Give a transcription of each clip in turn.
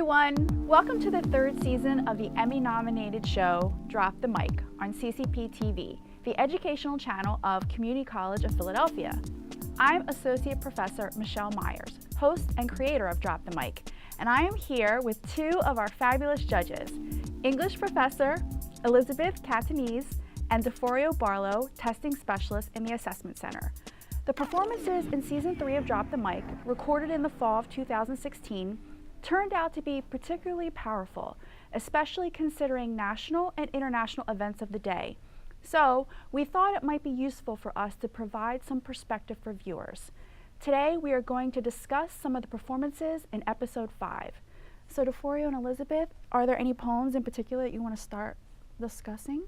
everyone. Welcome to the third season of the Emmy-nominated show, Drop the Mic, on CCP TV, the educational channel of Community College of Philadelphia. I'm Associate Professor Michelle Myers, host and creator of Drop the Mic, and I am here with two of our fabulous judges, English Professor Elizabeth Catanese and DeForio Barlow, testing specialist in the Assessment Center. The performances in Season 3 of Drop the Mic, recorded in the fall of 2016, turned out to be particularly powerful, especially considering national and international events of the day. So we thought it might be useful for us to provide some perspective for viewers. Today we are going to discuss some of the performances in Episode 5. So DeForio and Elizabeth, are there any poems in particular that you want to start discussing?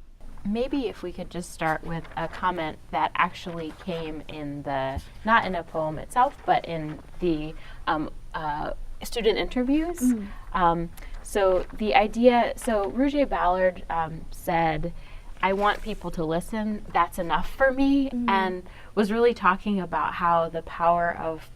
Maybe if we could just start with a comment that actually came in the, not in a poem itself, but in the student interviews. So the idea, Rouget Ballard said, I want people to listen, that's enough for me, and was really talking about how the power of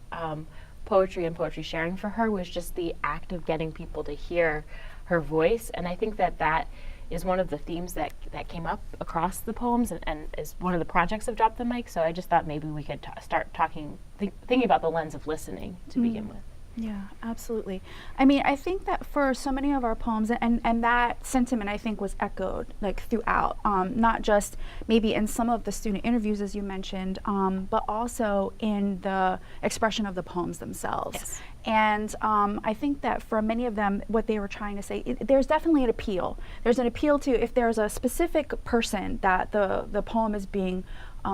poetry and poetry sharing for her was just the act of getting people to hear her voice. And I think that that is one of the themes that came up across the poems and is one of the projects of Drop the Mic. So I just thought maybe we could start talking, thinking about the lens of listening to begin with. Yeah, absolutely. I mean, I think that for so many of our poems, and that sentiment I think was echoed like throughout, not just maybe in some of the student interviews as you mentioned, but also in the expression of the poems themselves. Yes. And I think that for many of them, what they were trying to say, there's definitely an appeal. There's an appeal to if there's a specific person that the poem is being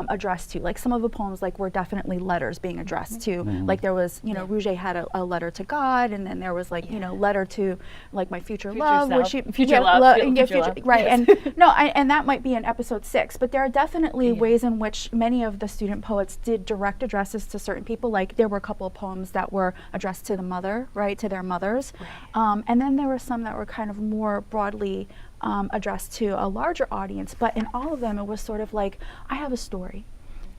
addressed to. Like some of the poems were definitely letters being addressed to. Like there was, Rouget had a letter to God, and then there was letter to my future love, self. which she, future love, future love. Right. Yes. And no, and that might be in Episode 6, but there are definitely ways in which many of the student poets did direct addresses to certain people. Like there were a couple of poems that were addressed to the mother, right, to their mothers. Right. And then there were some that were kind of more broadly addressed to a larger audience, but in all of them it was sort of like, I have a story.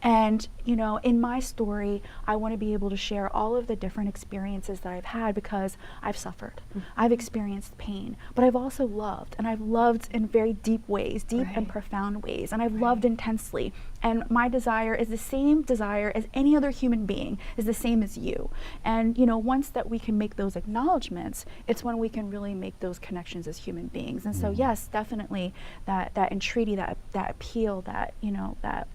And, in my story, I want to be able to share all of the different experiences that I've had because I've suffered. I've experienced pain, but I've also loved, and I've loved in very deep ways, deep and profound ways, and I've loved intensely. And my desire is the same desire as any other human being, is the same as you. And, once that we can make those acknowledgments, it's when we can really make those connections as human beings. And so, yes, definitely that entreaty, that appeal, that,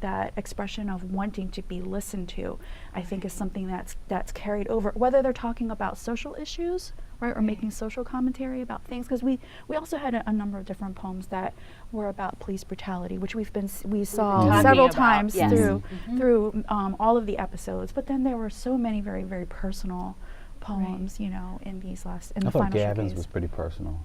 that expression of wanting to be listened to, I think is something that's carried over, whether they're talking about social issues, right, or making social commentary about things, because we also had a number of different poems that were about police brutality, which we saw several times through all of the episodes. But then there were so many very, very personal poems, in these in the final showcase. I thought Gavin's was pretty personal.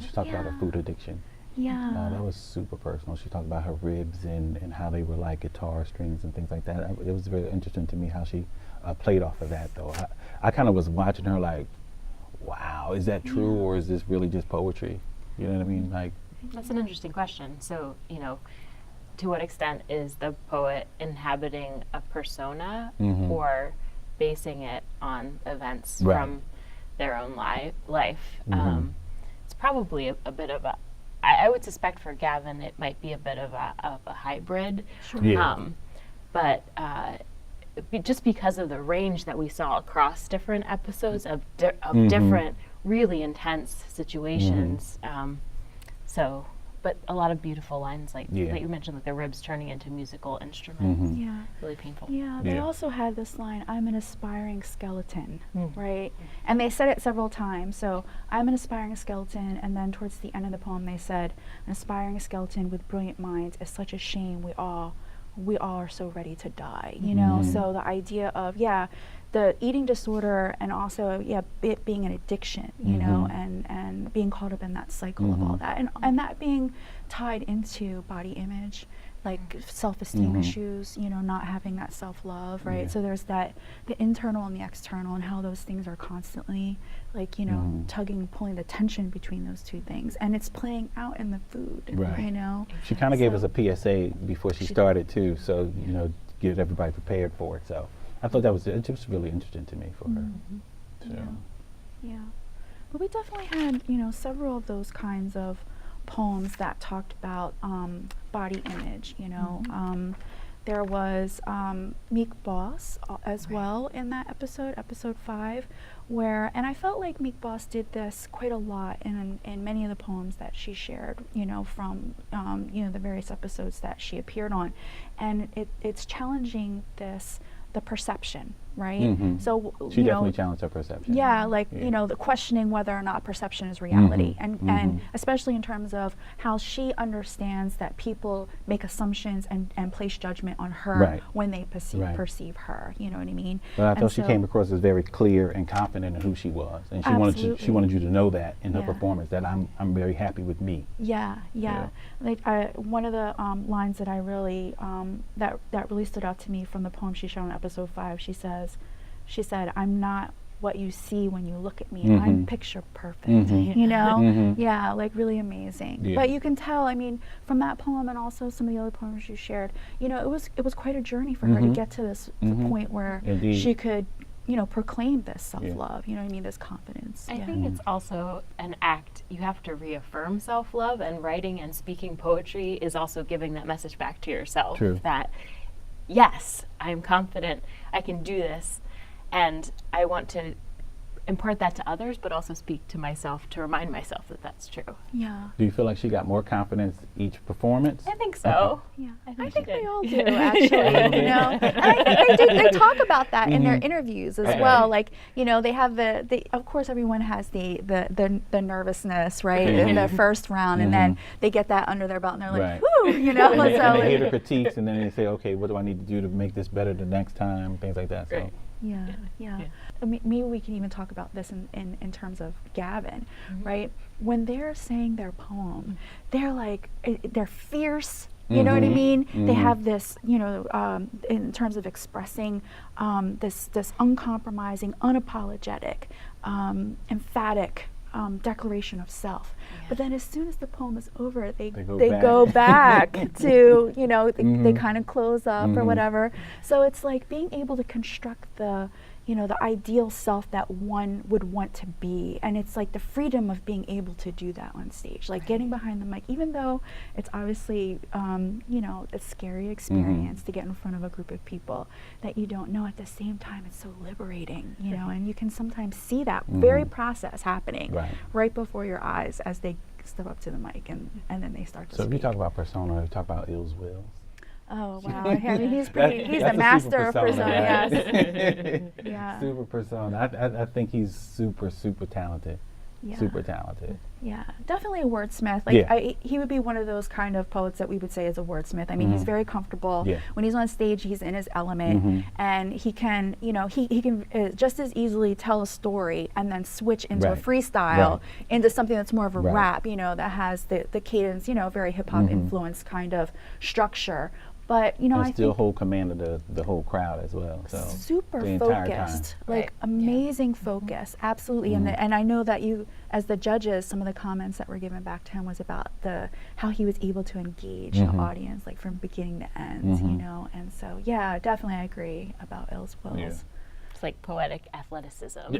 She talked about her food addiction. Yeah. That was super personal. She talked about her ribs and how they were like guitar strings and things like that. It was very interesting to me how she played off of that, though. I kind of was watching her like, wow, is that true or is this really just poetry? You know what I mean? Like, that's an interesting question. So, to what extent is the poet inhabiting a persona or basing it on events from their own life? It's probably a bit of a, I would suspect for Gavin it might be a bit of a hybrid. Sure. Yeah. But just because of the range that we saw across different episodes of different really intense situations. But a lot of beautiful lines like that you mentioned, like the ribs turning into musical instruments. Yeah. Really painful. Yeah, they also had this line, I'm an aspiring skeleton, right? And they said it several times. So I'm an aspiring skeleton, and then towards the end of the poem they said, an aspiring skeleton with brilliant minds is such a shame, we all are so ready to die, So the idea of, the eating disorder and also, it being an addiction, and being caught up in that cycle of all that. And that being tied into body image, like self-esteem issues, not having that self-love, right? Yeah. So there's the internal and the external, and how those things are constantly, pulling the tension between those two things. And it's playing out in the food, She kind of gave us a PSA before she started, too, so, get everybody prepared for it. So I thought that was just really interesting to me for her. So. Yeah. But we definitely had, you know, several of those kinds of poems that talked about body image, you know. There was Meek Boss as well in that episode 5, where, and I felt like Meek Boss did this quite a lot in many of the poems that she shared, you know, from you know, the various episodes that she appeared on, and it's challenging the perception, right? So She you definitely know, challenged her perception. yeah, like, you know, the questioning whether or not perception is reality, and especially in terms of how she understands that people make assumptions and place judgment on her when they perceive her, you know what I mean? But I And thought she so- came across as very clear and confident in who she was, and she wanted you to know that in her performance, that I'm very happy with me. Yeah. Like one of the lines that I really that really stood out to me from the poem she showed in episode 5. She said, "I'm not what you see when you look at me. I'm picture perfect." You know, yeah, like really amazing. Yeah. But you can tell, I mean, from that poem and also some of the other poems you shared, you know, it was quite a journey for her to get to this point where she could, you know, proclaim this self-love. You know what I mean? This confidence. I think it's also an act. You have to reaffirm self-love, and writing and speaking poetry is also giving that message back to yourself. True. That, yes, I am confident, I can do this, and I want to impart that to others, but also speak to myself to remind myself that that's true. Yeah. Do you feel like she got more confidence each performance? I think so. Yeah, I I think think she they did. all do, actually. You know, and I think they talk about that in their interviews as well. Like, you know, they have the of course everyone has the nervousness, right, in the first round, and then they get that under their belt, and they're like, whoo, you know. And So they hear the critiques, and then they say, okay, what do I need to do to make this better the next time? Things like that. So. Right. Yeah. I mean, maybe we can even talk about this in terms of Gavin, right? When they're saying their poem, they're like, they're fierce. You know what I mean? They have this, you know, in terms of expressing this uncompromising, unapologetic, emphatic declaration of self. But then as soon as the poem is over, they go back to, you know, they kind of close up or whatever. So it's like being able to construct the, you know, the ideal self that one would want to be. And it's like the freedom of being able to do that on stage, like getting behind the mic, even though it's obviously, you know, a scary experience to get in front of a group of people that you don't know. At the same time, it's so liberating, you know, and you can sometimes see that very process happening right before your eyes as they step up to the mic and then they start to So speak. if you talk about persona, you talk about Il's Wills. Oh wow! I mean, he's the master of persona. Yes. Yeah. Super persona. I think he's super talented. Yeah. Super talented. Yeah, definitely a wordsmith. Like he would be one of those kind of poets that we would say is a wordsmith. I mean, he's very comfortable. When he's on stage, he's in his element, and he can, you know, he can just as easily tell a story and then switch into a freestyle, into something that's more of a rap, you know, that has the cadence, you know, very hip hop influenced kind of structure. But you know, and I still think hold command of the whole crowd as well. So super the entire focused, time. like amazing focus, absolutely. And I know that you, as the judges, some of the comments that were given back to him was about how he was able to engage the audience, like from beginning to end, you know. And so yeah, definitely I agree about Il's Wills. Yeah. It's like poetic athleticism.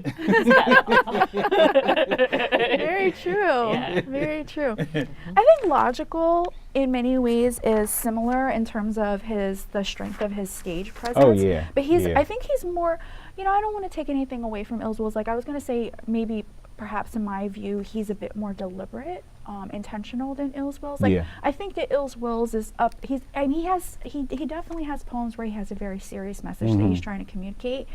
Very true. Very true. I think Logical in many ways is similar in terms of the strength of his stage presence. Oh yeah. But I think he's more, you know, I don't want to take anything away from Il's Wills. Like I was going to say maybe perhaps in my view he's a bit more deliberate, intentional than Il's Wills. Like I think that Il's Wills is up. He definitely has poems where he has a very serious message that he's trying to communicate.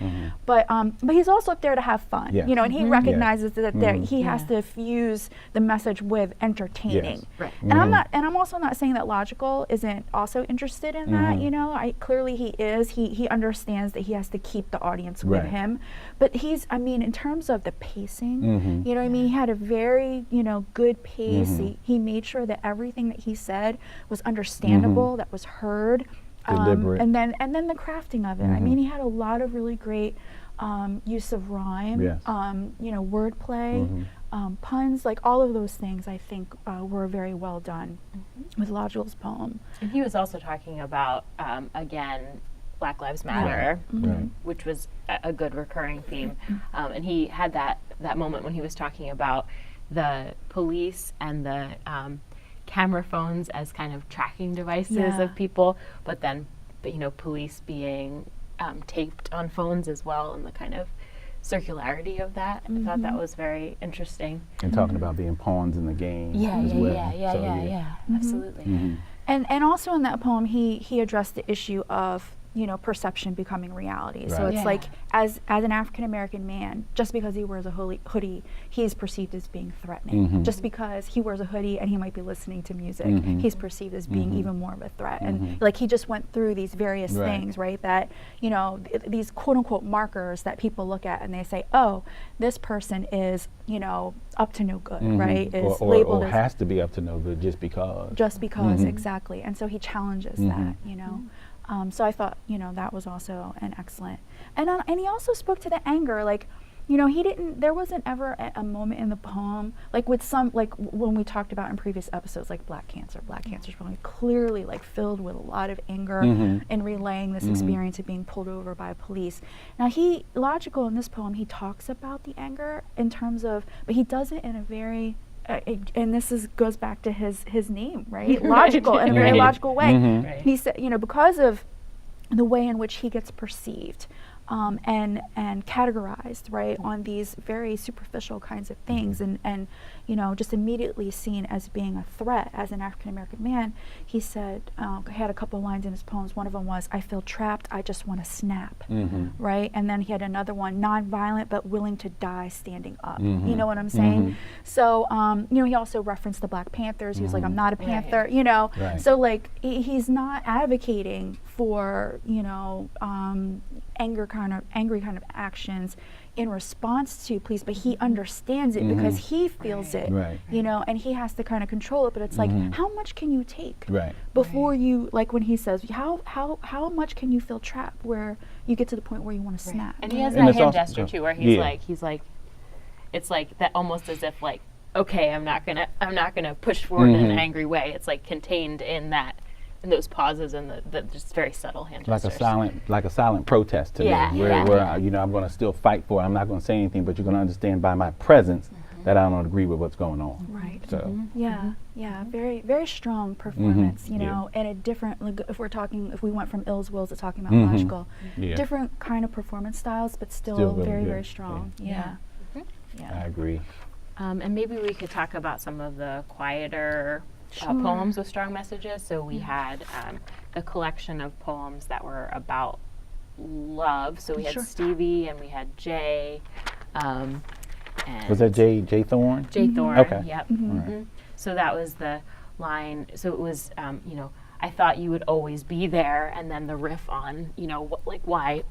But he's also up there to have fun. You know, and he recognizes that he has to fuse the message with entertaining. Right. And I'm also not saying that Logical isn't also interested in that. You know, clearly he is. He understands that he has to keep the audience with him. But I mean, in terms of the pacing, you know what I mean? He had a very, you know, good pace. He made sure that everything that he said was understandable, that was heard. Deliberate. And then the crafting of it. I mean, he had a lot of really great use of rhyme, you know, wordplay, puns, like all of those things I think were very well done with Logical's poem. And he was also talking about, again, Black Lives Matter, Right. which was a good recurring theme. And he had that moment when he was talking about the police and the camera phones as kind of tracking devices of people, but police being taped on phones as well, and the kind of circularity of that. I thought that was very interesting. And talking about being pawns in the game Yeah, as yeah, well. yeah, absolutely. And also in that poem, he addressed the issue of, perception becoming reality. So Right. it's like, as an African American man, just because he wears a hoodie, he is perceived as being threatening. Just because he wears a hoodie and he might be listening to music, he's perceived as being even more of a threat. And like, he just went through these various things, right? That, these quote unquote markers that people look at and they say, oh, this person is, up to no good, right? Is labeled or as has to be up to no good just because. just because, exactly. And so he challenges that, so I thought, that was also an excellent, and he also spoke to the anger, like, there wasn't ever a moment in the poem, like with some, like when we talked about in previous episodes, like Black Cancer's poem, clearly like filled with a lot of anger and relaying this experience of being pulled over by police. Now Logical in this poem, he talks about the anger in terms of, but he does it in a very, and this goes back to his name, right? Logical, in a very logical way. Right. He said, because of the way in which he gets perceived and categorized, right, on these very superficial kinds of things, and just immediately seen as being a threat as an African American man. He said, he had a couple of lines in his poems. One of them was, "I feel trapped, I just want to snap," right? And then he had another one, "Non-violent but willing to die standing up." You know what I'm saying? So, he also referenced the Black Panthers. He was like, "I'm not a Panther," Right. So like, he's not advocating for, angry kind of actions in response to police, but he understands it because he feels it, Right. and he has to kind of control it. But it's like, how much can you take Right. before you, like when he says, how much can you feel trapped where you get to the point where you want to snap? And he has And that it's hand also- gesture too, where he's like, it's like that, almost as if like, okay, I'm not gonna push forward in an angry way. It's like contained in those pauses and the just very subtle hand Like gestures. a silent protest to Yeah, me, where I'm going to still fight for it. I'm not going to say anything, but you're going to understand by my presence that I don't agree with what's going on. Right. So Yeah, very, very strong performance, Yeah. and a different, like, if we went from Ills Wills to talking about Logical, Yeah. different kind of performance styles, but still really very, good. very strong. Yeah. I agree. And maybe we could talk about some of the quieter poems with strong messages. So we had a collection of poems that were about love. So we had Stevie and we had Jay. And Was that Jay Thorne? Jay Thorne. Okay. Yep. All right. So that was the line. So it was, I thought you would always be there, and then the riff on, why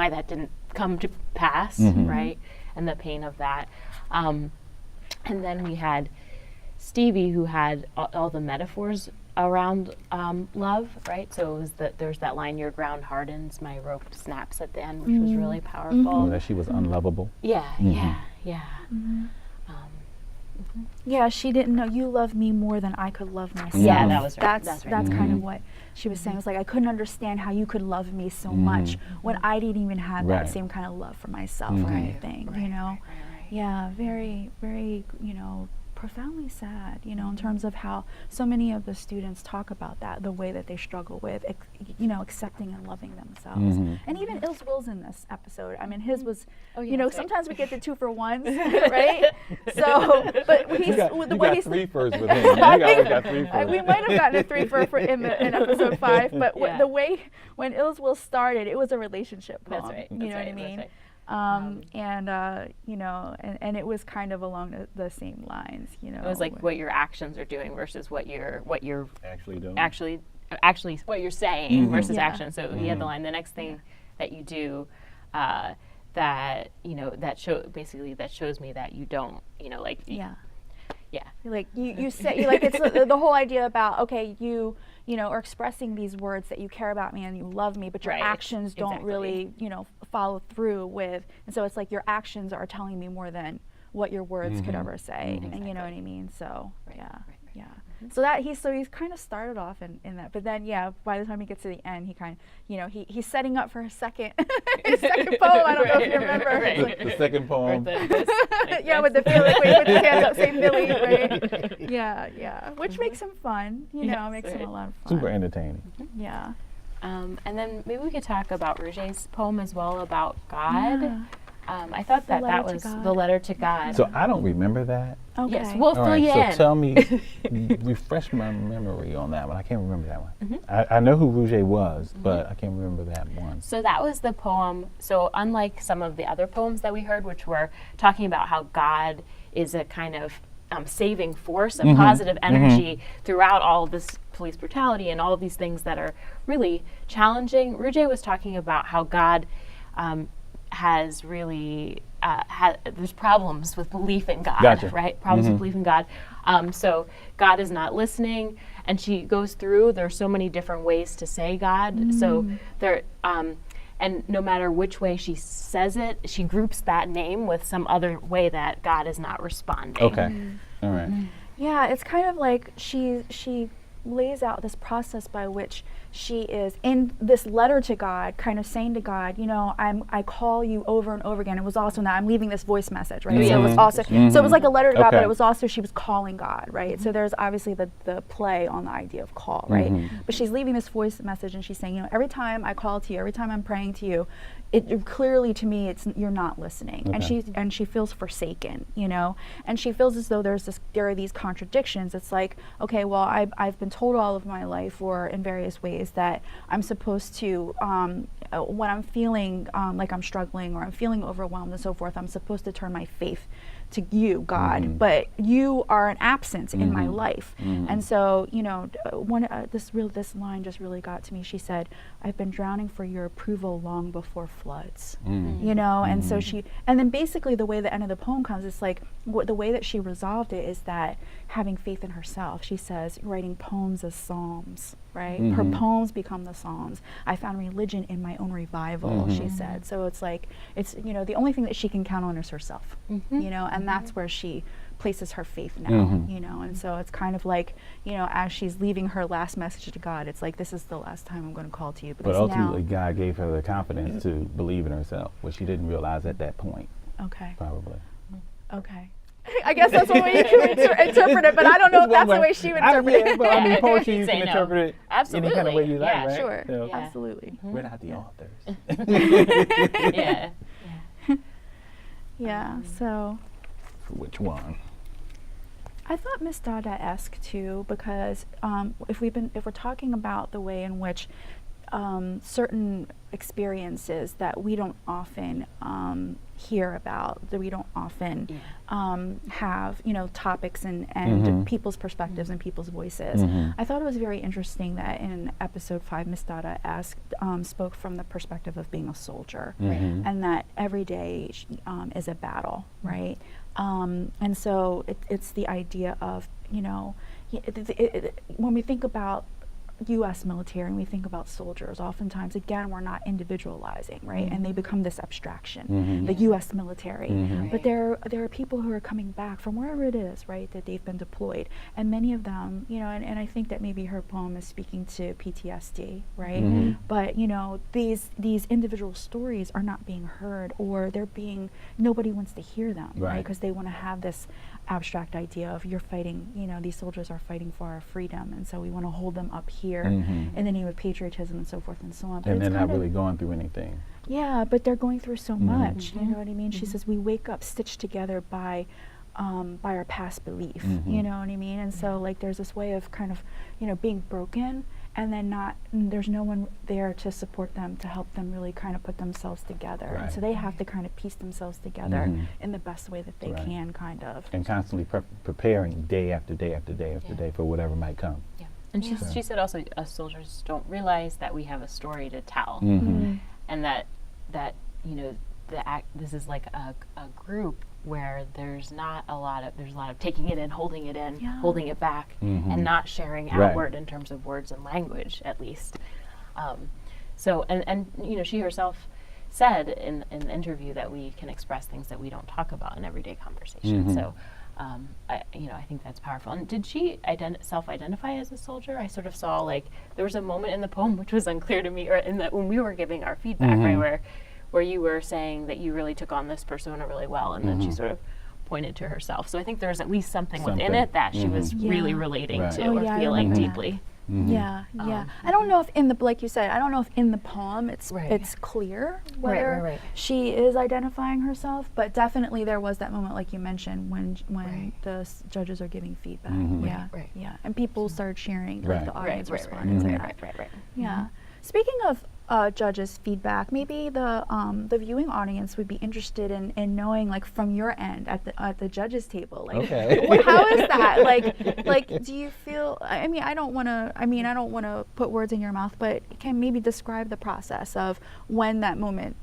that didn't come to pass, right? And the pain of that. And then we had Stevie, who had all the metaphors around love, right? So it was there's that line, "Your ground hardens, my rope snaps" at the end, which was really powerful. Oh, that she was unlovable. Yeah. Yeah, she didn't know you love me more than I could love myself. Yeah, that was right. That's right. kind of what she was saying. It was like, I couldn't understand how you could love me so much when I didn't even have that Right. same kind of love for myself, kind of thing. Yeah, very, very, profoundly sad, in terms of how so many of the students talk about that, the way that they struggle with, accepting and loving themselves. And even Ills Wills in this episode, I mean, his was, sometimes we get the 2 for 1s, right? So, but he's, You got, the you way got he's, 3 first with him. You got 3 first. we might have gotten a 3 for in episode 5, but Yeah. the way when Ills Wills started, it was a relationship poem. That's right. You know what I mean? And it was kind of along the same lines, It was like what your actions are doing versus what you're Actually doing. actually what you're saying versus Yeah. action. So he had the line, "The next thing that you do, that that shows me that you don't, yeah. yeah." Like you say, like it's the whole idea about, okay, you are expressing these words that you care about me and you love me, but your Right, actions don't exactly. really, follow through with, and so it's like your actions are telling me more than what your words could ever say, and you know what I mean. So Right, yeah, right, right. yeah. So he's kind of started off in that, but then by the time he gets to the end, he kind of he's setting up for his second his second poem. I don't know if you remember. Right. It's like, The second poem. with the Philly, when he puts his hands up, say Philly, right? Yeah, which makes him fun. Makes him a lot of fun. Super entertaining. Yeah. And then maybe we could talk about Rouget's poem as well about God. Yeah. I thought that Letter was to God. the letter to God. So I don't remember that. Okay. Yes, we'll All fill right, you so in. tell me, refresh my memory on that one. I can't remember that one. I know who Rouget was, but I can't remember that one. So that was the poem. So unlike some of the other poems that we heard, which were talking about how God is a kind of saving force and positive energy throughout all of this police brutality and all of these things that are really challenging, Rouget was talking about how God has really there's problems with belief in God, Gotcha. right? Problems with belief in God. So God is not listening, and she goes through. There's so many different ways to say God. So there, and no matter which way she says it, she groups that name with some other way that God is not responding. Okay. All right. Yeah, it's kind of like she lays out this process by which she is in this letter to God, kind of saying to God, I call you over and over again. It was also now I'm leaving this voice message, right? So it was also so it was like a letter to God, but Okay. it was also she was calling God, right? So there's obviously the play on the idea of call, right? But she's leaving this voice message and she's saying, every time I call to you, every time I'm praying to you, it clearly to me you're not listening. Okay. And she feels forsaken, and she feels as though there are these contradictions. It's like, okay, well I've been told all of my life or in various ways that I'm supposed to when I'm feeling like I'm struggling or I'm feeling overwhelmed and so forth, I'm supposed to turn my faith to you, God, but you are an absence in my life. And so, this line just really got to me. She said, I've been drowning for your approval long before floods, and so and then basically the way the end of the poem comes, it's like, the way that she resolved it is that having faith in herself, she says, writing poems as psalms, right? Her poems become the psalms. I found religion in my own revival, she said. So it's like, it's, the only thing that she can count on is herself, and that's where she places her faith now, and so it's kind of like, as she's leaving her last message to God, it's like, this is the last time I'm going to call to you. But ultimately, God gave her the confidence to believe in herself, which she didn't realize at that point. Okay. Probably. Okay. I guess that's one way you can interpret it, but I don't know if that's the way she would interpret it. But I mean, poetry, you Say can no. interpret it Absolutely. any kind of way you like, Yeah, right? Sure, So, Yeah. absolutely. we're not the authors. Yeah. Yeah, so Which one? I thought Miss Dada-esque too, because if we're talking about the way in which certain experiences that we don't often hear about, that we don't often have, topics and people's perspectives and people's voices. I thought it was very interesting that in episode 5, Miss Dada spoke from the perspective of being a soldier, and that every day is a battle, right? And so it's the idea of, when we think about U.S. military and we think about soldiers, oftentimes, again, we're not individualizing, right? And they become this abstraction, the U.S. military. But there are people who are coming back from wherever it is, right, that they've been deployed. And many of them, and I think that maybe her poem is speaking to PTSD, right? But, these individual stories are not being heard, or nobody wants to hear them, right? Because they want to have this abstract idea of you're fighting, these soldiers are fighting for our freedom, and so we want to hold them up here in the name of patriotism and so forth and so on. But And they're not really going through anything. Yeah, but they're going through so much. You know what I mean? She says we wake up stitched together by our past belief. You know what I mean? And so like there's this way of kind of being broken, and then there's no one there to support them, to help them really kind of put themselves together. Right. And so they have to kind of piece themselves together in the best way that they Right. can, kind of. And constantly preparing day after day after day after day for whatever might come. Yeah. And she said also, us soldiers don't realize that we have a story to tell, and that this is like a group where there's a lot of taking it in, holding it in, holding it back, and not sharing outward in terms of words and language, at least. So she herself said in the interview that we can express things that we don't talk about in everyday conversation. So I think that's powerful. And did she self-identify as a soldier? I sort of saw like there was a moment in the poem which was unclear to me, or when we were giving our feedback, right, where you were saying that you really took on this persona really well, and then she sort of pointed to herself. So I think there's at least something within it that she was really relating to or feeling deeply. Yeah. I don't know if like you said, I don't know if in the poem it's clear whether she is identifying herself, but definitely there was that moment, like you mentioned, when the judges are giving feedback. Yeah, and people started cheering, like the audience responded to that. Yeah. Speaking of judges' feedback, maybe the viewing audience would be interested in knowing, like, from your end at the judges' table, like, how is that? Like, do you feel? I mean, I don't want to put words in your mouth, but can maybe describe the process of when that moment,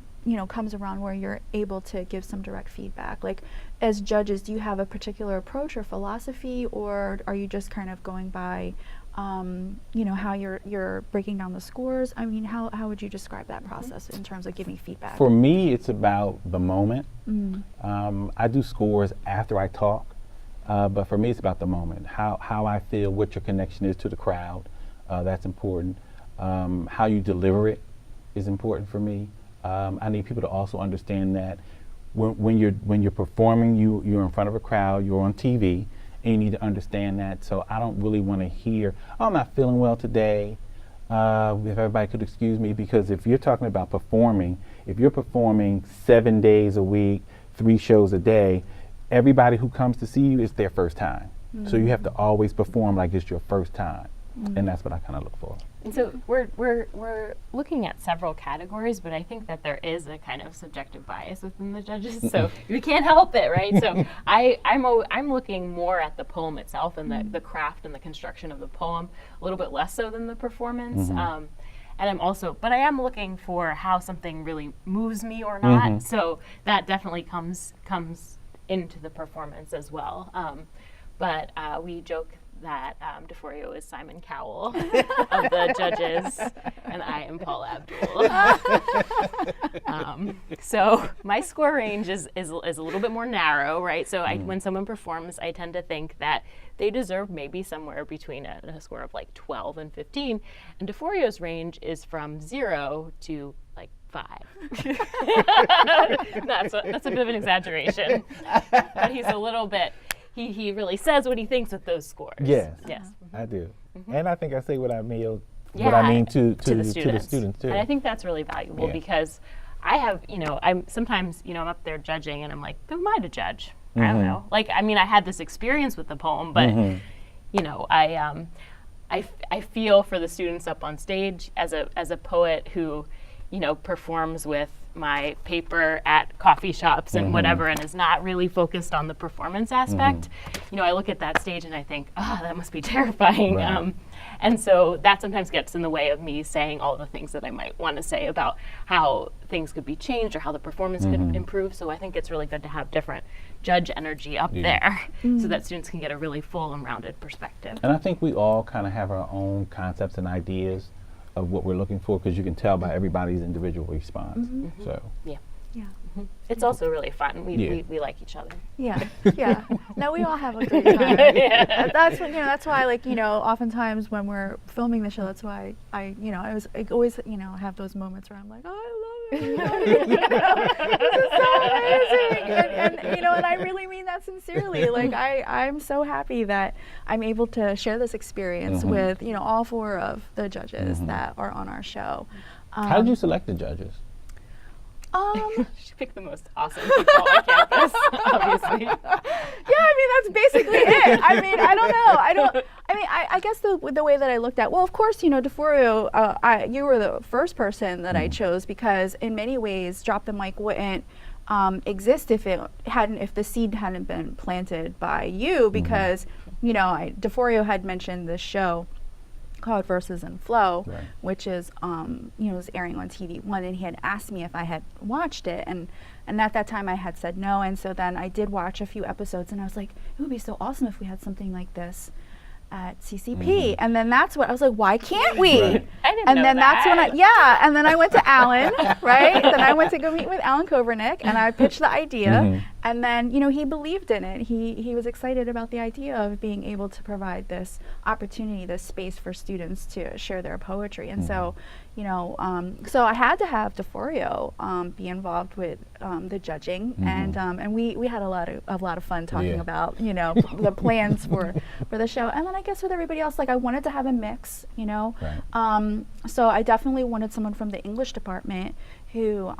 comes around where you're able to give some direct feedback. Like, as judges, do you have a particular approach or philosophy, or are you just kind of going by how you're breaking down the scores? I mean, how would you describe that process in terms of giving feedback? For me, it's about the moment. I do scores after I talk, but for me, it's about the moment. How I feel, what your connection is to the crowd. That's important. How you deliver it is important for me. I need people to also understand that when you're performing, you're in front of a crowd, you're on TV. And you need to understand that. So I don't really want to hear, oh, I'm not feeling well today. If everybody could excuse me, because if you're talking about performing, if you're performing 7 days a week, 3 shows a day, everybody who comes to see you, it's their first time. So you have to always perform like it's your first time. And that's what I kind of look for. And so we're looking at several categories, but I think that there is a kind of subjective bias within the judges, so we can't help it, right? So I'm looking more at the poem itself and the craft and the construction of the poem, a little bit less so than the performance. And I am looking for how something really moves me or not. So that definitely comes into the performance as well. But we joke that DeForio is Simon Cowell of the judges, and I am Paula Abdul. So my score range is a little bit more narrow, right? So when someone performs, I tend to think that they deserve maybe somewhere between a score of like 12 and 15, and DeForio's range is from 0 to like 5. That's a bit of an exaggeration, but he's a little bit. He really says what he thinks with those scores. Yes. I do. And I think I say what I mean to the students too. And I think that's really valuable because I have, I'm sometimes, I'm up there judging and I'm like, who am I to judge? I don't know. Like, I mean, I had this experience with the poem, but, I feel for the students up on stage as a poet who, performs with my paper at coffee shops and whatever, and is not really focused on the performance aspect. I look at that stage and I think, that must be terrifying. Right. And so that sometimes gets in the way of me saying all the things that I might want to say about how things could be changed or how the performance could improve. So I think it's really good to have different judge energy up there so that students can get a really full and rounded perspective. And I think we all kind of have our own concepts and ideas of what we're looking for, because you can tell by everybody's individual response. So it's also really fun. We like each other. Yeah. No, we all have a great time. That's why, like, oftentimes when we're filming the show, that's why I always have those moments where I'm like, oh, I love it. This is so amazing. And I really mean that sincerely. Like, I'm so happy that I'm able to share this experience with all 4 of the judges that are on our show. How did you select the judges? She picked the most awesome people on campus, obviously. Yeah, I mean, that's basically it. I mean, I don't know. I guess the way that I looked at, well, of course, DeForio, you were the first person that I chose, because in many ways, Drop the Mic wouldn't exist if the seed hadn't been planted by you, because, DeForio had mentioned this show called Verses and Flow, which is was airing on TV1, and he had asked me if I had watched it, and at that time I had said no, and so then I did watch a few episodes, and I was like, it would be so awesome if we had something like this at CCP. And then that's what I was like, why can't we? I didn't and know then that. That's when and then I went to Alan, right? Then I went to go meet with Alan Kovernick, and I pitched the idea, And then, you know, he believed in it. He was excited about the idea of being able to provide this opportunity, this space for students to share their poetry. And so, you know, so I had to have DeForio be involved with the judging, and we had a lot of fun talking about, you know, the plans for the show. And then I guess with everybody else, like I wanted to have a mix, you know. Right. So I definitely wanted someone from the English department who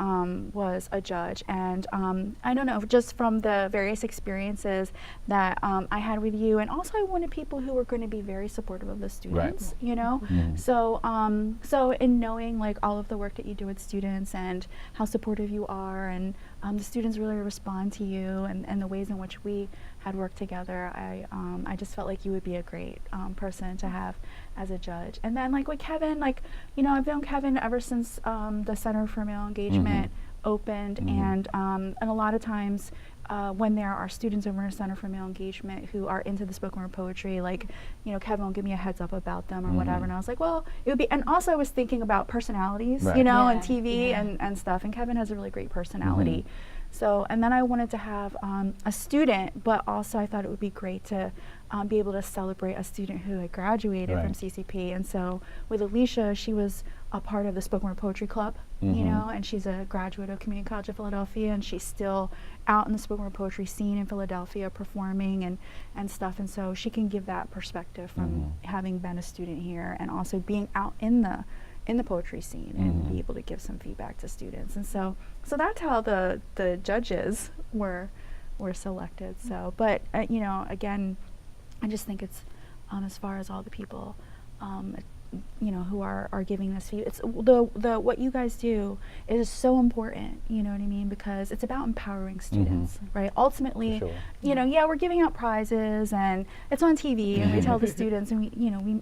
was a judge, and I don't know, just from the various experiences that I had with you, and also I wanted people who were going to be very supportive of the students, you know. So so in knowing like all of the work that you do with students and how supportive you are, and the students really respond to you, and the ways in which we had worked together, I just felt like you would be a great person to have as a judge. And then like with Kevin, like, you know, I've known Kevin ever since the Center for Male Engagement opened, and a lot of times when there are students over in a Center for Male Engagement who are into the spoken word poetry, like, you know, Kevin will give me a heads up about them or whatever, and I was like, well, it would be, and also I was thinking about personalities, you know, and TV and stuff, and Kevin has a really great personality. So, and then I wanted to have a student, but also I thought it would be great to be able to celebrate a student who had graduated from CCP. And so with Alicia, she was a part of the Spoken Word Poetry Club, you know, and she's a graduate of Community College of Philadelphia, and she's still out in the spoken word poetry scene in Philadelphia performing and stuff. And so she can give that perspective from having been a student here and also being out in the poetry scene and be able to give some feedback to students. And so that's how the judges were selected. So, but you know, again, I just think it's as far as all the people you know, who are giving this view, it's the what you guys do is so important, you know what I mean, because it's about empowering students, right? Ultimately, you know, yeah, we're giving out prizes and it's on TV and we tell the students and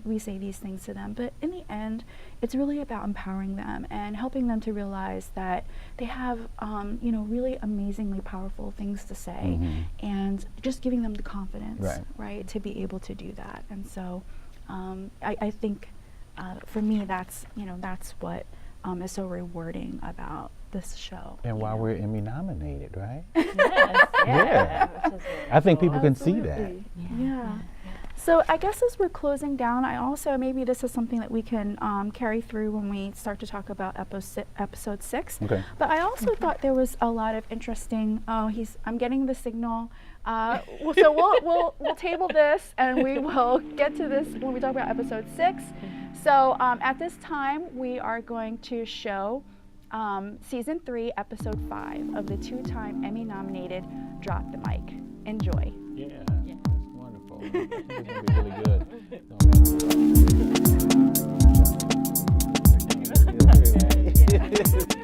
we say these things to them, but in the end, it's really about empowering them and helping them to realize that they have, you know, really amazingly powerful things to say, and just giving them the confidence, right, to be able to do that. And so, I think. For me, that's, you know, that's what is so rewarding about this show. And why we're Emmy nominated, right? Yes, Which is really I think people can see that. Yeah. So I guess as we're closing down, I also, maybe this is something that we can carry through when we start to talk about episode 6. Okay. But I also thought there was a lot of interesting, I'm getting the signal. So we'll table this and we will get to this when we talk about episode 6. So at this time, we are going to show season 3, episode 5 of the 2-time Emmy-nominated Drop the Mic. Enjoy. Yeah, that's wonderful. I think it's going to be really good.